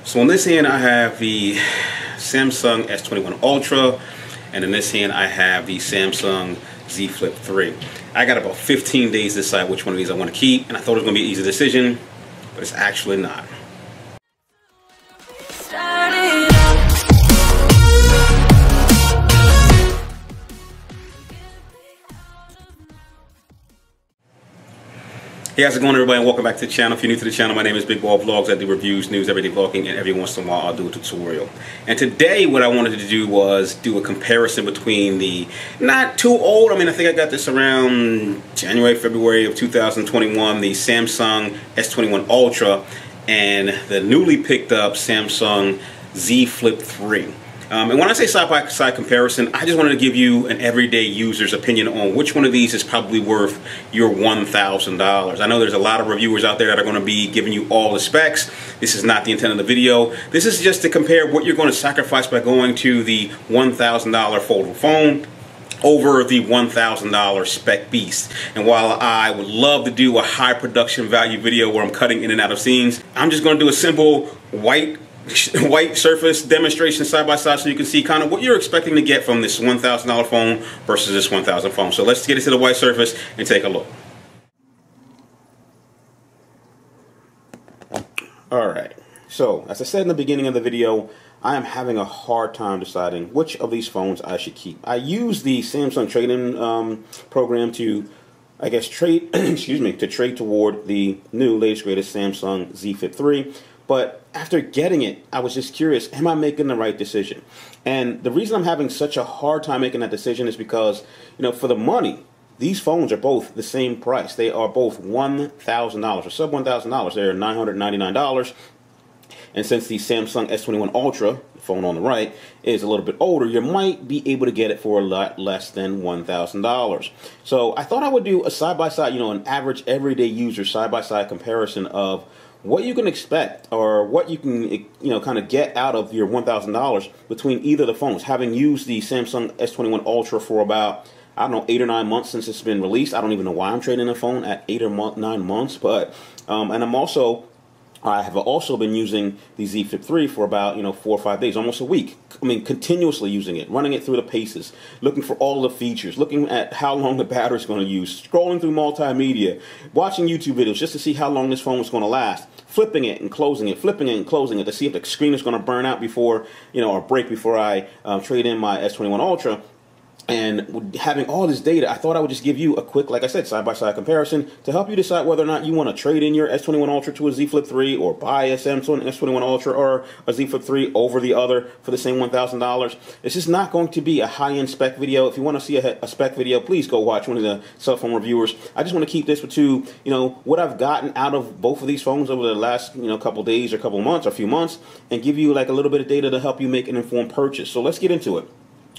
So on this hand I have the Samsung S21 Ultra, and in this hand I have the Samsung Z Flip 3. I got about 15 days to decide which one of these I want to keep, and I thought it was going to be an easy decision, but it's actually not. Hey, how's it going, everybody, and welcome back to the channel. If you're new to the channel, my name is Big Ball Vlogs. I do reviews, news, everyday vlogging, and every once in a while I'll do a tutorial. And today what I wanted to do was do a comparison between the not too old, I think I got this around January, February of 2021, the Samsung S21 Ultra and the newly picked up Samsung Z Flip 3. And when I say side-by-side comparison, I just wanted to give you an everyday user's opinion on which one of these is probably worth your $1,000. I know there's a lot of reviewers out there that are going to be giving you all the specs. This is not the intent of the video. This is just to compare what you're going to sacrifice by going to the $1,000 foldable phone over the $1,000 spec beast. And while I would love to do a high production value video where I'm cutting in and out of scenes, I'm just going to do a simple white surface demonstration side by side so you can see kind of what you're expecting to get from this $1,000 phone versus this $1,000 phone. So let's get into the white surface and take a look. Alright, so as I said in the beginning of the video, I am having a hard time deciding which of these phones I should keep. I use the Samsung trade-in program to, I guess, trade toward the new latest greatest Samsung Z Flip 3. But after getting it, I was just curious, am I making the right decision? And the reason I'm having such a hard time making that decision is because, for the money, these phones are both the same price. They are both $1,000 or sub $1,000. They're $999. And since the Samsung S21 Ultra, the phone on the right, is a little bit older, you might be able to get it for a lot less than $1,000. So I thought I would do a side-by-side, an average everyday user side-by-side comparison of what you can expect or what you can, kind of get out of your $1,000 between either of the phones. Having used the Samsung S21 Ultra for about, 8 or 9 months since it's been released. I don't even know why I'm trading a phone at 8 or 9 months, but, and I have also been using the Z Flip 3 for about, 4 or 5 days, almost a week. Continuously using it, running it through the paces, looking for all the features, looking at how long the battery's going to use, scrolling through multimedia, watching YouTube videos just to see how long this phone was going to last, flipping it and closing it, flipping it and closing it to see if the screen is going to burn out before, or break before I trade in my S21 Ultra. And having all this data, I thought I would just give you a quick, like I said, side-by-side comparison to help you decide whether or not you want to trade in your S21 Ultra to a Z Flip 3 or buy a Samsung S21 Ultra or a Z Flip 3 over the other for the same $1,000. This is not going to be a high-end spec video. If you want to see a spec video, please go watch one of the cell phone reviewers. I just want to keep this to, what I've gotten out of both of these phones over the last, couple days or couple months or few months, and give you like a little bit of data to help you make an informed purchase. So let's get into it.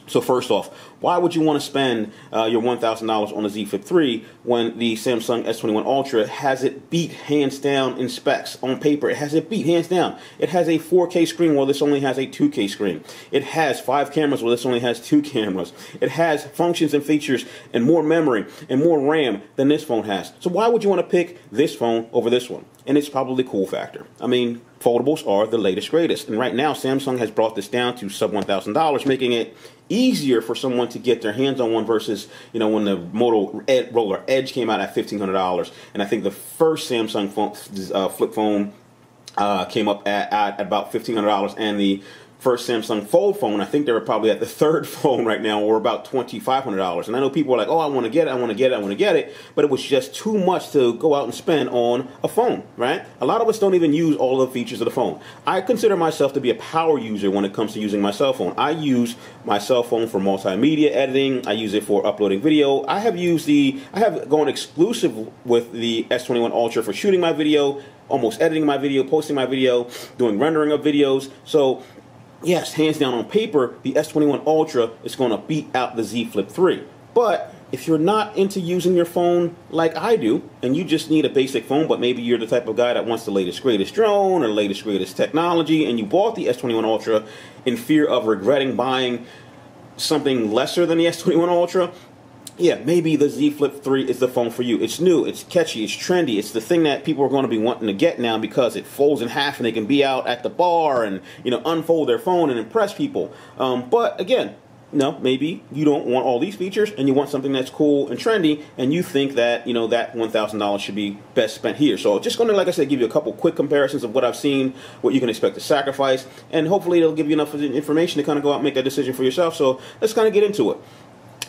So first off, why would you want to spend your $1,000 on a Z Flip 3 when the Samsung S21 Ultra has it beat hands down in specs on paper? It has it beat hands down. It has a 4K screen while this only has a 2K screen. It has 5 cameras while this only has 2 cameras. It has functions and features and more memory and more RAM than this phone has. So why would you want to pick this phone over this one? And it's probably the cool factor. Foldables are the latest greatest. And right now, Samsung has brought this down to sub $1,000, making it easier for someone to get their hands on one versus, when the Motorola Edge came out at $1,500. And I think the first Samsung flip phone came up at about $1,500. And the first Samsung Fold phone, I think they were probably at the third phone right now, or about $2,500. And I know people are like, oh, I want to get it, I want to get it, I want to get it. But it was just too much to go out and spend on a phone, right? A lot of us don't even use all the features of the phone. I consider myself to be a power user when it comes to using my cell phone. I use my cell phone for multimedia editing. I use it for uploading video. I have gone exclusive with the S21 Ultra for shooting my video, almost editing my video, posting my video, doing rendering of videos. So yes, hands down on paper, the S21 Ultra is going to beat out the Z Flip 3. But if you're not into using your phone like I do, and you just need a basic phone, but maybe you're the type of guy that wants the latest greatest drone or the latest greatest technology, and you bought the S21 Ultra in fear of regretting buying something lesser than the S21 Ultra, yeah, maybe the Z Flip 3 is the phone for you. It's new, it's catchy, it's trendy. It's the thing that people are going to be wanting to get now because it folds in half and they can be out at the bar and, you know, unfold their phone and impress people. But again, no, maybe you don't want all these features and you want something that's cool and trendy, and you think that, you know, that $1,000 should be best spent here. So just going to, like I said, give you a couple quick comparisons of what I've seen, what you can expect to sacrifice, and hopefully it'll give you enough information to kind of go out and make that decision for yourself. So let's kind of get into it.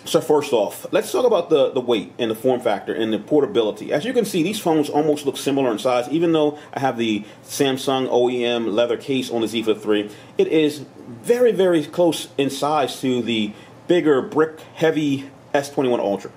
So first off, let's talk about the weight and the form factor and the portability. As you can see, these phones almost look similar in size. Even though I have the Samsung OEM leather case on the Z Flip 3, it is very, very close in size to the bigger brick-heavy S21 Ultra.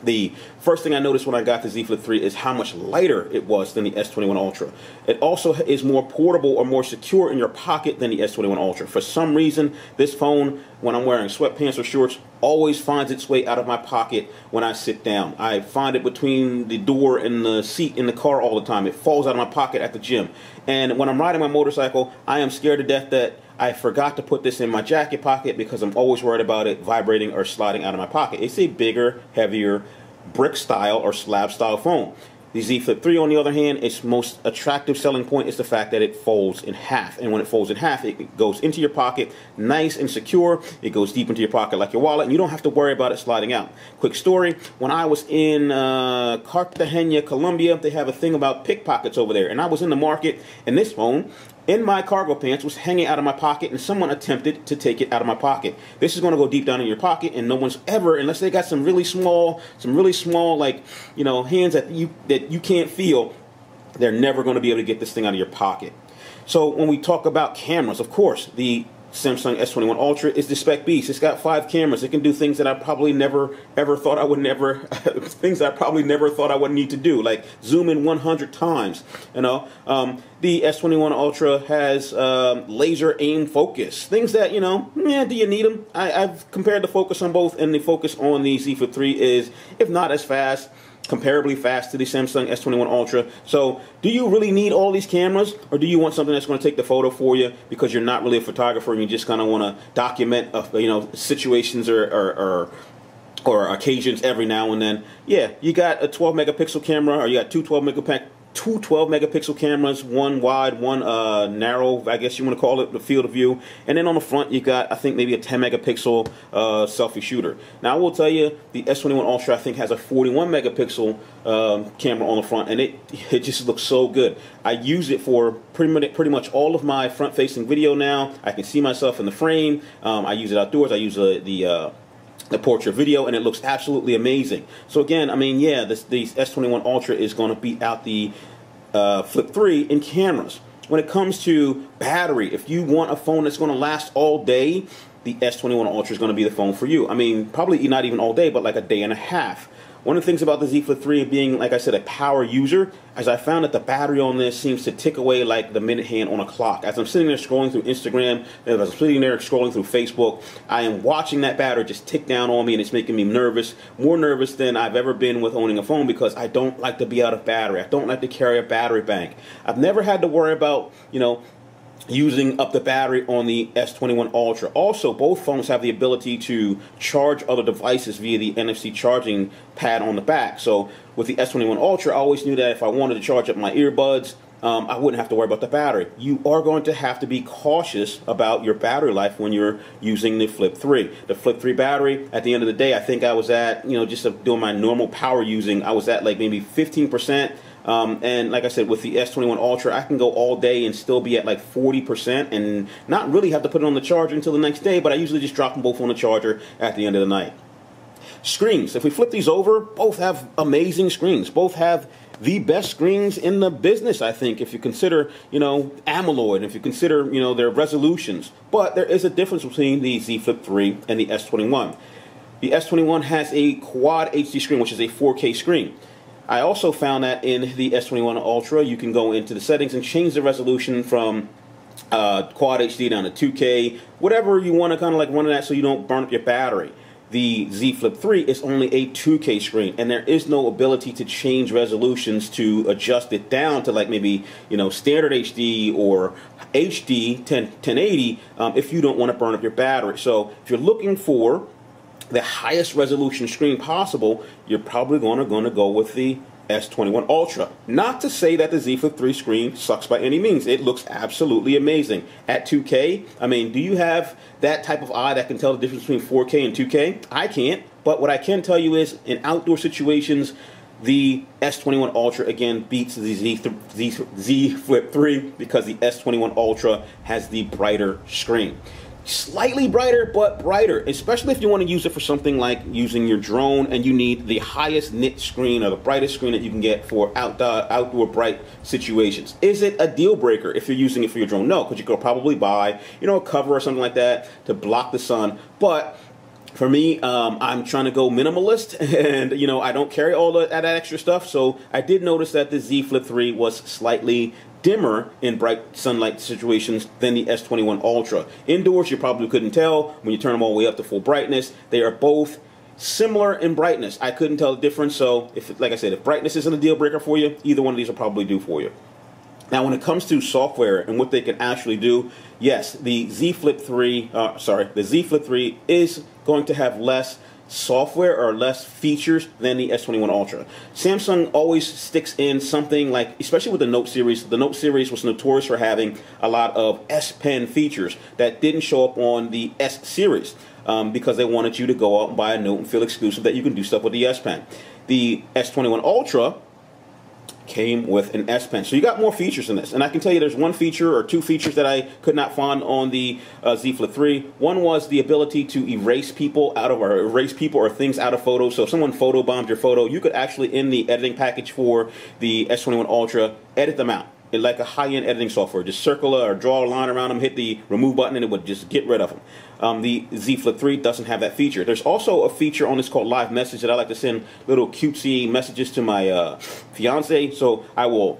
The first thing I noticed when I got the Z Flip 3 is how much lighter it was than the S21 Ultra. It also is more portable or more secure in your pocket than the S21 Ultra. For some reason, this phone, when I'm wearing sweatpants or shorts, always finds its way out of my pocket when I sit down. I find it between the door and the seat in the car all the time. It falls out of my pocket at the gym. And when I'm riding my motorcycle, I am scared to death that I forgot to put this in my jacket pocket because I'm always worried about it vibrating or sliding out of my pocket. It's a bigger, heavier, brick style or slab style phone. The Z Flip 3, on the other hand, its most attractive selling point is the fact that it folds in half. And when it folds in half, it goes into your pocket nice and secure. It goes deep into your pocket like your wallet, and you don't have to worry about it sliding out. Quick story, when I was in Cartagena, Colombia, they have a thing about pickpockets over there. And I was in the market, and this phone in my cargo pants was hanging out of my pocket, and someone attempted to take it out of my pocket. This is going to go deep down in your pocket, and no one's ever, unless they got some really small, like, you know, hands that you can't feel, they're never going to be able to get this thing out of your pocket. So when we talk about cameras, of course, the Samsung S21 Ultra is the spec beast. It's got 5 cameras. It can do things that I probably never thought I would need to do, like zoom in 100 times. You know, the S21 Ultra has laser aim focus. Things that, you know, do you need them? I've compared the focus on both, and the focus on the Z Flip 3 is, if not as fast, comparably fast to the Samsung S21 Ultra. So do you really need all these cameras, or do you want something that's going to take the photo for you because you're not really a photographer and you just kind of want to document you know, situations or occasions every now and then? Yeah, you got a 12 megapixel camera, or you got two 12 megapixel cameras, one wide, one narrow, I guess you want to call it, the field of view. And then on the front, you got, I think, maybe a 10 megapixel selfie shooter. Now, I will tell you, the S21 Ultra, I think, has a 41 megapixel camera on the front, and it just looks so good. I use it for pretty much all of my front-facing video now. I can see myself in the frame. I use it outdoors. I use the portrait video, and it looks absolutely amazing. So again, I mean, yeah, the S21 Ultra is going to beat out the Flip 3 in cameras. When it comes to battery, if you want a phone that's going to last all day, the S21 Ultra is going to be the phone for you. I mean, probably not even all day, but like a day and a half. One of the things about the Z Flip 3 being, like I said, a power user, is I found that the battery on this seems to tick away like the minute hand on a clock. As I'm sitting there scrolling through Instagram, as I'm sitting there scrolling through Facebook, I am watching that battery just tick down on me, and it's making me nervous, more nervous than I've ever been with owning a phone, because I don't like to be out of battery. I don't like to carry a battery bank. I've never had to worry about, you know, using up the battery on the S21 Ultra. Also, both phones have the ability to charge other devices via the NFC charging pad on the back. So with the S21 Ultra, I always knew that if I wanted to charge up my earbuds, I wouldn't have to worry about the battery. You are going to have to be cautious about your battery life when you're using the Flip 3. The Flip 3 battery, at the end of the day, I think I was at, you know, just doing my normal power using, I was at like maybe 15%. And like I said, with the S21 Ultra, I can go all day and still be at like 40% and not really have to put it on the charger until the next day, but I usually just drop them both on the charger at the end of the night. Screens. If we flip these over, both have amazing screens. Both have the best screens in the business, I think, if you consider, you know, AMOLED, if you consider, you know, their resolutions. But there is a difference between the Z Flip 3 and the S21. The S21 has a Quad HD screen, which is a 4K screen. I also found that in the S21 Ultra, you can go into the settings and change the resolution from Quad HD down to 2K, whatever you want to kind of like run that so you don't burn up your battery. The Z Flip 3 is only a 2K screen, and there is no ability to change resolutions to adjust it down to like maybe, you know, standard HD or HD 1080 if you don't want to burn up your battery. So if you're looking for the highest resolution screen possible, you're probably going to go with the S21 Ultra. Not to say that the Z Flip 3 screen sucks by any means. It looks absolutely amazing. At 2K, I mean, do you have that type of eye that can tell the difference between 4K and 2K? I can't. But what I can tell you is, in outdoor situations, the S21 Ultra, again, beats the Z Flip 3 because the S21 Ultra has the brighter screen. Slightly brighter, but brighter, especially if you want to use it for something like using your drone and you need the highest nit screen or the brightest screen that you can get for outdoor bright situations. Is it a deal breaker if you're using it for your drone? No, because you could probably buy, a cover or something like that to block the sun. But for me, I'm trying to go minimalist, and I don't carry all that extra stuff. So I did notice that the Z Flip 3 was slightly dimmer in bright sunlight situations than the S21 Ultra. Indoors, you probably couldn't tell when you turn them all the way up to full brightness. They are both similar in brightness. I couldn't tell the difference. So, like I said, if brightness isn't a deal breaker for you, either one of these will probably do for you. Now, when it comes to software and what they can actually do, yes, the Z Flip 3 is going to have less software or less features than the S21 Ultra. Samsung always sticks in something like, especially with the Note series. The Note series was notorious for having a lot of S Pen features that didn't show up on the S series because they wanted you to go out and buy a Note and feel exclusive that you can do stuff with the S Pen. The S21 Ultra came with an S Pen. So you got more features in this. And I can tell you there's one feature or two features that I could not find on the Z Flip 3. One was the ability to erase people or things out of photos. So if someone photobombed your photo, you could actually, in the editing package for the S21 Ultra, edit them out. It's like a high-end editing software. Just circle or draw a line around them, hit the remove button, and it would just get rid of them. The Z Flip 3 doesn't have that feature. There's also a feature on this called Live Message that I like to send little cutesy messages to my fiance. So I will,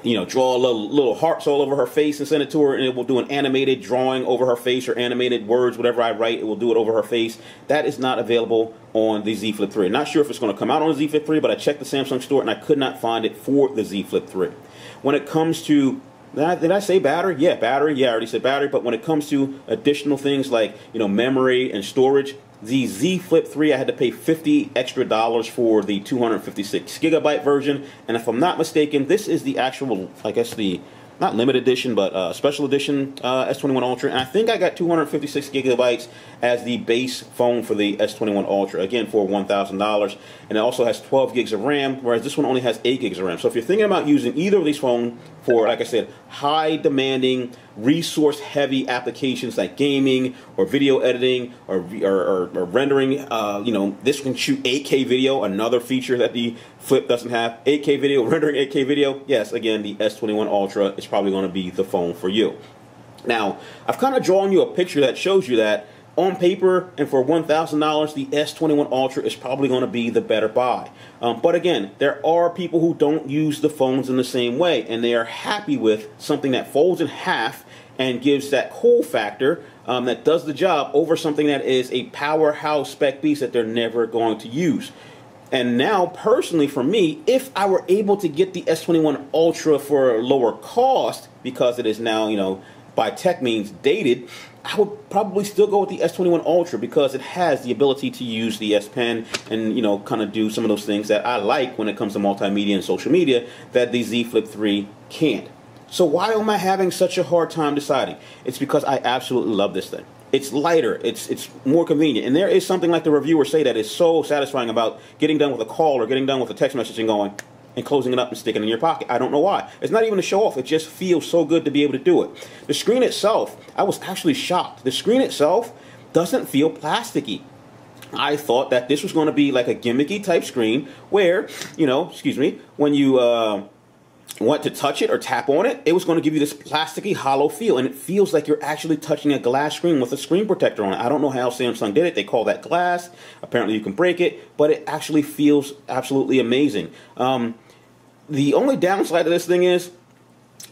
draw little hearts all over her face and send it to her, and it will do an animated drawing over her face or animated words, whatever I write, it will do it over her face. That is not available on the Z Flip 3. Not sure if it's going to come out on the Z Flip 3, but I checked the Samsung store and I could not find it for the Z Flip 3. When it comes to, did I say battery? Yeah, battery. Yeah, I already said battery. But when it comes to additional things like, memory and storage, the Z Flip 3, I had to pay $50 extra for the 256 gigabyte version. And if I'm not mistaken, this is the actual, I guess the, not limited edition, but special edition S21 Ultra. And I think I got 256 gigabytes as the base phone for the S21 Ultra, again, for $1,000. And it also has 12 gigs of RAM, whereas this one only has 8 gigs of RAM. So if you're thinking about using either of these phones for, like I said, high demanding, resource heavy applications like gaming or video editing or rendering, this can shoot 8K video, another feature that the Flip doesn't have. 8K video, rendering 8K video. Yes, again, the S21 Ultra is probably going to be the phone for you. Now, I've kind of drawn you a picture that shows you that on paper and for $1,000, the S21 Ultra is probably going to be the better buy. But again, there are people who don't use the phones in the same way, and they are happy with something that folds in half and gives that cool factor that does the job over something that is a powerhouse spec beast that they're never going to use. And now, personally, for me, if I were able to get the S21 Ultra for a lower cost, because it is now, by tech means dated, I would probably still go with the S21 Ultra because it has the ability to use the S Pen and, kind of do some of those things that I like when it comes to multimedia and social media that the Z Flip 3 can't. So why am I having such a hard time deciding? It's because I absolutely love this thing. It's lighter, it's more convenient, and there is something like the reviewers say that is so satisfying about getting done with a call or getting done with a text message and going and closing it up and sticking it in your pocket. I don't know why. It's not even a show off. It just feels so good to be able to do it. The screen itself, I was actually shocked. The screen itself doesn't feel plasticky. I thought that this was going to be like a gimmicky type screen where, when you want to touch it or tap on it, it was going to give you this plasticky hollow feel, and it feels like you're actually touching a glass screen with a screen protector on it. I don't know how Samsung did it. They call that glass. Apparently you can break it, but it actually feels absolutely amazing. The only downside to this thing is,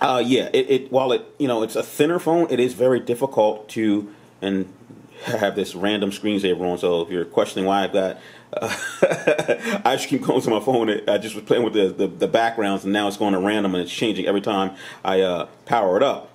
while it's a thinner phone, it is very difficult to, and have this random screensaver on, so if you're questioning why I've got I just keep going to my phone. I just was playing with the backgrounds, and now it's going to random and it's changing every time I power it up.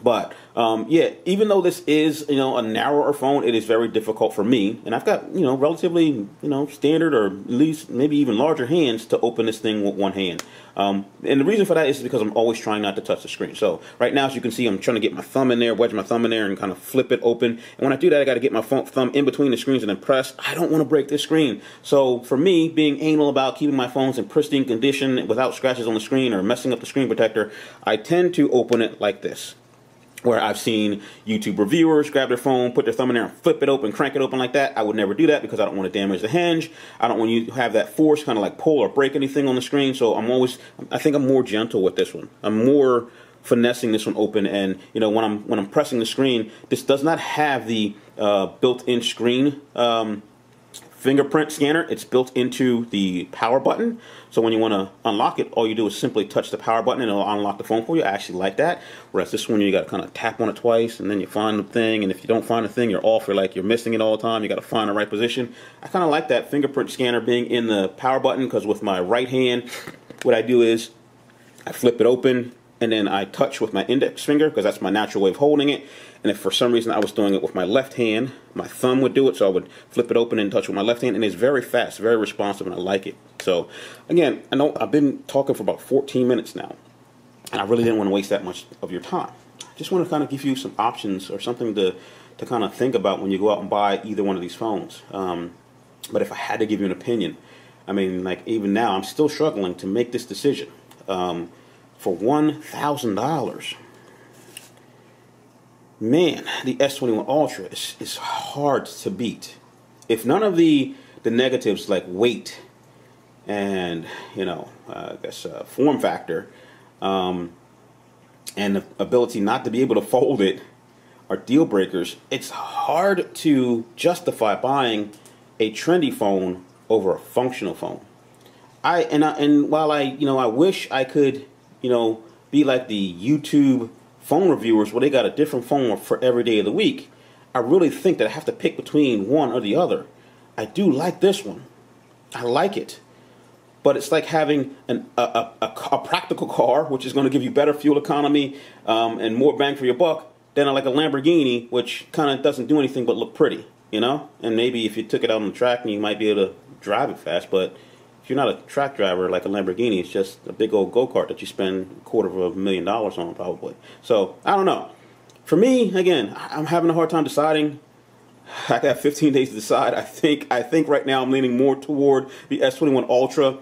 But yeah, even though this is, you know, a narrower phone, it is very difficult for me, and I've got, you know, relatively, you know, standard or at least maybe even larger hands to open this thing with one hand. And the reason for that is because I'm always trying not to touch the screen. So right now, as you can see, I'm trying to get my thumb in there, wedge my thumb in there, and kind of flip it open. And when I do that, I got to get my thumb in between the screens and then press. I don't want to break this screen. So for me, being anal about keeping my phones in pristine condition without scratches on the screen or messing up the screen protector, I tend to open it like this, where I've seen YouTube reviewers grab their phone, put their thumb in there and flip it open, crank it open like that. I would never do that because I don't want to damage the hinge. I don't want you to have that force kind of like pull or break anything on the screen. So I think I'm more gentle with this one. I'm more finessing this one open, and you know, when I'm pressing the screen, this does not have the built-in screen fingerprint scanner. It's built into the power button. So when you want to unlock it, all you do is simply touch the power button and it'll unlock the phone for you. I actually like that. Whereas this one, you got to kind of tap on it twice and then you find the thing. And if you don't find the thing, you're off. You're like, you're missing it all the time. You got to find the right position. I kind of like that fingerprint scanner being in the power button, because with my right hand, what I do is I flip it open and then I touch with my index finger, because that's my natural way of holding it. And if for some reason I was doing it with my left hand, my thumb would do it, so I would flip it open and touch with my left hand, and it's very fast, very responsive, and I like it. So again, I know I've been talking for about 14 minutes now, and I really didn't want to waste that much of your time. I just want to kind of give you some options or something to kind of think about when you go out and buy either one of these phones. But if I had to give you an opinion, I mean, like even now, I'm still struggling to make this decision. For $1,000, man, the S21 Ultra is hard to beat. If none of the negatives like weight and, you know, I guess form factor and the ability not to be able to fold it are deal breakers, it's hard to justify buying a trendy phone over a functional phone. And while I wish I could, you know, be like the YouTube phone reviewers where they got a different phone for every day of the week, I really think that I have to pick between one or the other. I do like this one. I like it. But it's like having a practical car, which is going to give you better fuel economy and more bang for your buck, than like a Lamborghini, which kind of doesn't do anything but look pretty, you know? And maybe if you took it out on the track, you might be able to drive it fast, but if you're not a track driver like a Lamborghini, it's just a big old go-kart that you spend $250,000 on probably. So, I don't know. For me, again, I'm having a hard time deciding. I got 15 days to decide. I think right now I'm leaning more toward the S21 Ultra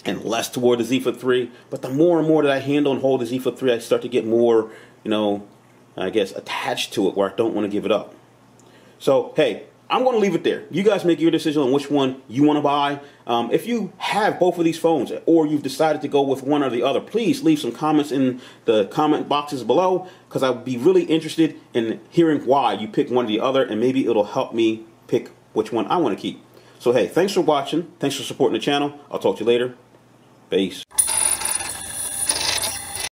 and less toward the Z Flip 3. But the more and more that I handle and hold the Z Flip 3, I start to get more, you know, I guess attached to it, where I don't want to give it up. So, hey, I'm going to leave it there. You guys make your decision on which one you want to buy. If you have both of these phones, or you've decided to go with one or the other, please leave some comments in the comment boxes below, because I would be really interested in hearing why you pick one or the other, and maybe it'll help me pick which one I want to keep. So hey, thanks for watching. Thanks for supporting the channel. I'll talk to you later. Peace.